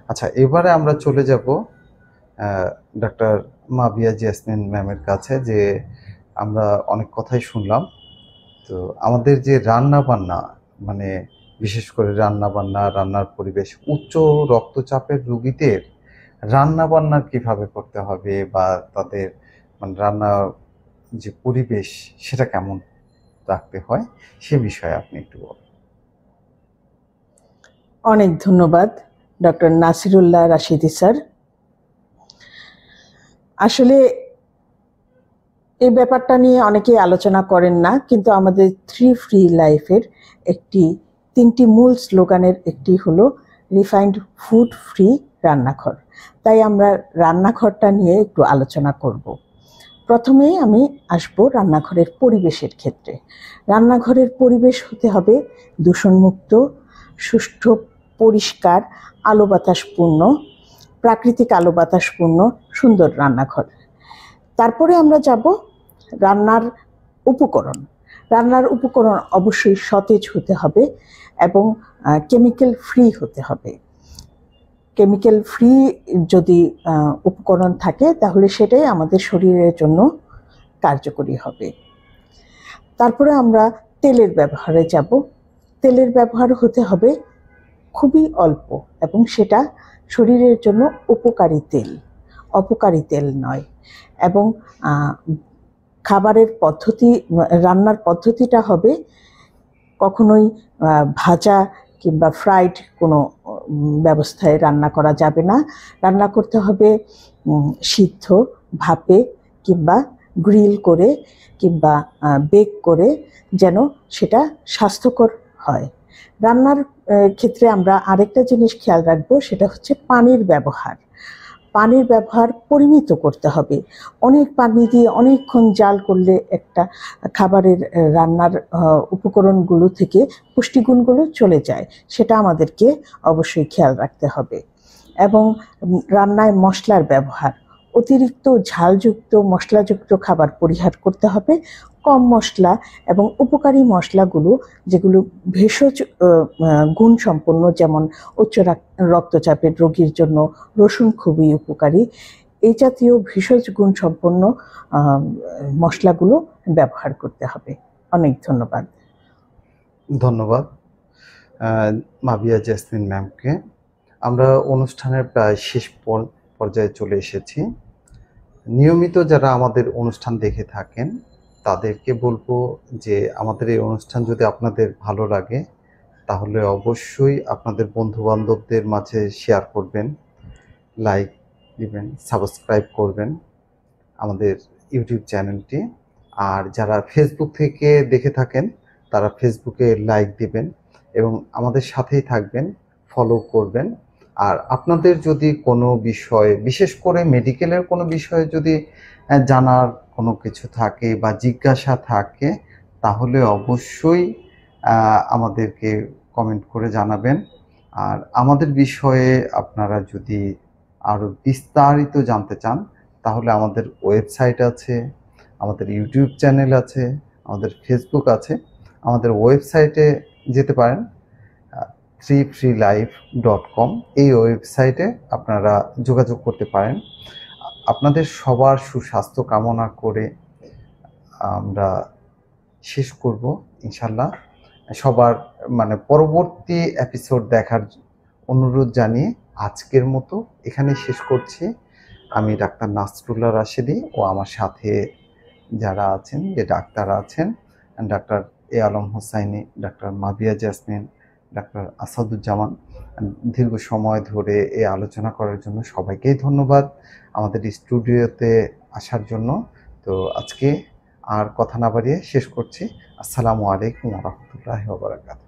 আচ্ছা, এবারে আমরা চলে যাব ডাক্তার মাবিয়া জেসমিন ম্যামের কাছে, যে আমরা অনেক কথাই শুনলাম। তো আমাদের যে রান্না-বান্না, মানে বিশেষ করে রান্না-বান্না, রান্নার পরিবেশ, উচ্চ রক্তচাপের রোগীদের রান্না-বান্না কিভাবে করতে হবে বা তাদের মানে রান্নার যে পরিবেশ সেটা কেমন রাখতে হয়, সে বিষয়ে আপনি একটু বলুন। অনেক ধন্যবাদ ডক্টর নাসিরুল্লাহ রাশিদি স্যার। আসলে এই ব্যাপারটা নিয়ে অনেকেই আলোচনা করেন না, কিন্তু আমাদের 3 ফ্রি লাইফের তিনটি মূল স্লোগানের একটি হলো রিফাইন্ড ফুড ফ্রি রান্নাঘর। তাই আমরা রান্নাঘরটা নিয়ে একটু আলোচনা করব। প্রথমেই আমি আসবো রান্নাঘরের পরিবেশের ক্ষেত্রে। রান্নাঘরের পরিবেশ হতে হবে দূষণমুক্ত, সুষ্ঠু, পরিষ্কার, আলো বাতাসপূর্ণ, প্রাকৃতিক আলো বাতাসপূর্ণ সুন্দর রান্নাঘর। তারপরে আমরা যাব রান্নার উপকরণ। রান্নার উপকরণ অবশ্যই সতেজ হতে হবে এবং কেমিক্যাল ফ্রি হতে হবে। কেমিক্যাল ফ্রি যদি উপকরণ থাকে তাহলে সেটাই আমাদের শরীরের জন্য কার্যকরী হবে। তারপরে আমরা তেলের ব্যবহারে যাব। তেলের ব্যবহার হতে হবে খুবই অল্প এবং সেটা শরীরের জন্য উপকারী তেল, অপকারী তেল নয়। এবং খাবারের পদ্ধতি, রান্নার পদ্ধতিটা হবে কখনোই ভাজা কিংবা ফ্রাইড কোনো ব্যবস্থায় রান্না করা যাবে না। রান্না করতে হবে সিদ্ধ, ভাপে কিংবা গ্রিল করে কিংবা বেক করে, যেন সেটা স্বাস্থ্যকর হয়। রান্নার ক্ষেত্রে আমরা আরেকটা জিনিস খেয়াল রাখবো, সেটা হচ্ছে পানির ব্যবহার। পানির ব্যবহার পরিমিত করতে হবে। অনেক পানি দিয়ে অনেকক্ষণ জাল করলে একটা খাবারের রান্নার উপকরণগুলো থেকে পুষ্টিগুণগুলো চলে যায়, সেটা আমাদেরকে অবশ্যই খেয়াল রাখতে হবে। এবং রান্নায় মশলার ব্যবহার, অতিরিক্ত ঝালযুক্ত মশলাযুক্ত খাবার পরিহার করতে হবে। কম মশলা এবং উপকারী মশলাগুলো, যেগুলো ভেষজ গুণ সম্পন্ন, যেমন উচ্চ রক্তচাপের রোগীর জন্য রসুন খুবই উপকারী, এই জাতীয় ভেষজ গুণ সম্পন্ন মশলাগুলো ব্যবহার করতে হবে। অনেক ধন্যবাদ। ধন্যবাদ মাবিয়া জেসমিন ম্যামকে। আমরা অনুষ্ঠানের প্রায় শেষ পর্যায়ে চলে এসেছি। নিয়মিত যারা আমাদের অনুষ্ঠান দেখে থাকেন তাদেরকে বলবো যে আমাদের এই অনুষ্ঠান যদি আপনাদের ভালো লাগে তাহলে অবশ্যই আপনাদের বন্ধুবান্ধবদের মাঝে শেয়ার করবেন, লাইক দিবেন, সাবস্ক্রাইব করবেন আমাদের ইউটিউব চ্যানেলটি। আর যারা ফেসবুক থেকে দেখে থাকেন তারা ফেসবুকে লাইক দিবেন এবং আমাদের সাথেই থাকবেন, ফলো করবেন। আর আপনাদের যদি কোনো বিষয়, বিশেষ করে মেডিকেলের কোনো বিষয়ে যদি জানার কোনো কিছু থাকে বা জিজ্ঞাসা থাকে তাহলে অবশ্যই আমাদেরকে কমেন্ট করে জানাবেন। আর আমাদের বিষয়ে আপনারা যদি আরও বিস্তারিত জানতে চান তাহলে আমাদের ওয়েবসাইট আছে, আমাদের ইউটিউব চ্যানেল আছে, আমাদের ফেসবুক আছে। আমাদের ওয়েবসাইটে যেতে পারেন, 3freelife.com। এই ওয়েবসাইটে আপনারা যোগাযোগ করতে পারেন। আপনাদের সবার সুস্বাস্থ্য কামনা করে আমরা শেষ করব ইনশাল্লাহ। সবার মানে পরবর্তী এপিসোড দেখার অনুরোধ জানিয়ে আজকের মতো এখানে শেষ করছি। আমি ডাক্তার নাসরুল্লাহ রাশেদি ও আমার সাথে যারা আছেন, যে ডাক্তার আছেন, ডাক্তার এ আলম হোসাইনি, ডাক্তার মাবিয়া জেসমিন, ডাক্তার আসাদুজ্জামান, দীর্ঘ সময় ধরে এই আলোচনা করার জন্য সবাইকেই ধন্যবাদ আমাদের স্টুডিওতে আসার জন্য। তো আজকে আর কথা না বাড়িয়ে শেষ করছি। আসসালামু আলাইকুম ওয়া রাহমাতুল্লাহি ওয়া বারাকাতুহু।